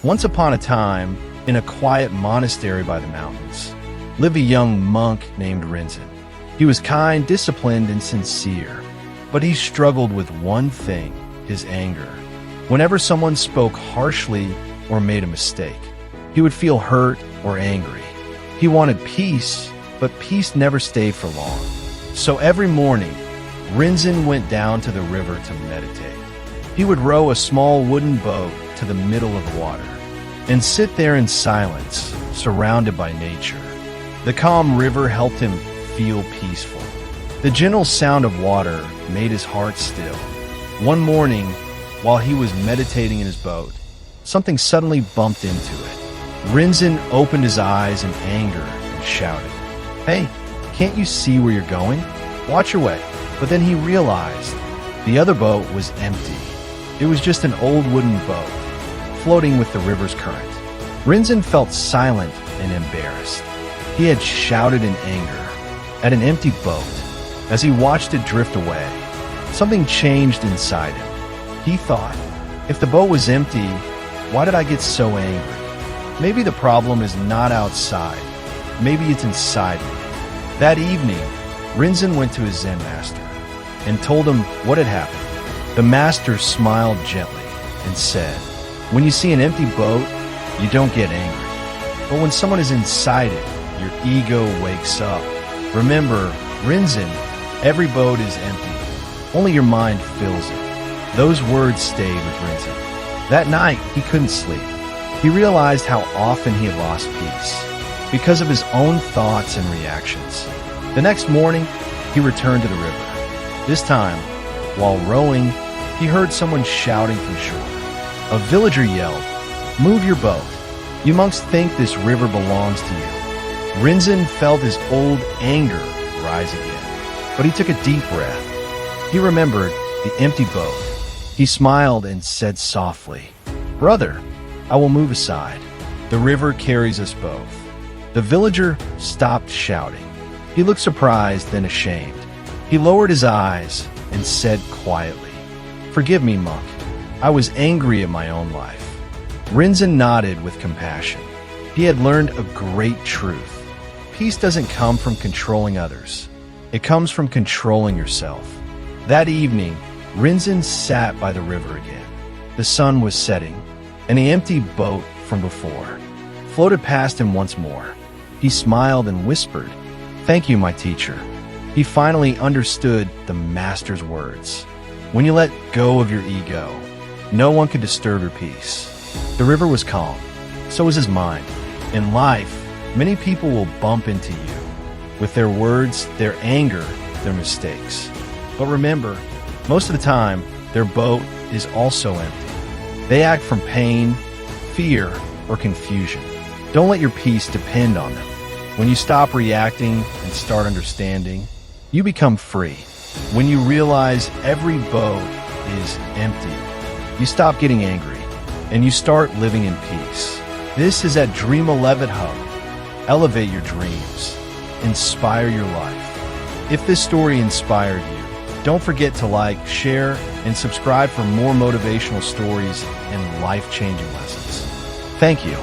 Once upon a time, in a quiet monastery by the mountains, lived a young monk named Rinzen. He was kind, disciplined, and sincere, but he struggled with one thing: his anger. Whenever someone spoke harshly or made a mistake, he would feel hurt or angry. He wanted peace, but peace never stayed for long. So every morning, Rinzen went down to the river to meditate. He would row a small wooden boat to the middle of the water and sit there in silence, surrounded by nature. The calm river helped him feel peaceful. The gentle sound of water made his heart still. One morning, while he was meditating in his boat, something suddenly bumped into it. Rinzen opened his eyes in anger and shouted, "Hey, can't you see where you're going? Watch your way." But then he realized the other boat was empty. It was just an old wooden boat, floating with the river's current. Rinzen felt silent and embarrassed. He had shouted in anger at an empty boat. As he watched it drift away, something changed inside him. He thought, if the boat was empty, why did I get so angry? Maybe the problem is not outside. Maybe it's inside me. That evening, Rinzen went to his Zen master and told him what had happened. The master smiled gently and said, "When you see an empty boat, you don't get angry. But when someone is inside it, your ego wakes up. Remember, Rinzen, every boat is empty. Only your mind fills it." Those words stayed with Rinzen. That night, he couldn't sleep. He realized how often he had lost peace because of his own thoughts and reactions. The next morning, he returned to the river. This time, while rowing, he heard someone shouting from shore. A villager yelled, "Move your boat. You monks think this river belongs to you." Rinzen felt his old anger rise again, but he took a deep breath. He remembered the empty boat. He smiled and said softly, "Brother, I will move aside. The river carries us both." The villager stopped shouting. He looked surprised, then ashamed. He lowered his eyes and said quietly, "Forgive me, monk. I was angry at my own life." Rinzen nodded with compassion. He had learned a great truth. Peace doesn't come from controlling others. It comes from controlling yourself. That evening, Rinzen sat by the river again. The sun was setting, and the empty boat from before floated past him once more. He smiled and whispered, "Thank you, my teacher." He finally understood the master's words. When you let go of your ego, no one can disturb your peace. The river was calm, so was his mind. In life, many people will bump into you with their words, their anger, their mistakes. But remember, most of the time, their boat is also empty. They act from pain, fear, or confusion. Don't let your peace depend on them. When you stop reacting and start understanding, you become free. When you realize every boat is empty, you stop getting angry and you start living in peace. This is at Dreamelevatehub. Elevate your dreams. Inspire your life. If this story inspired you, don't forget to like, share, and subscribe for more motivational stories and life-changing lessons. Thank you.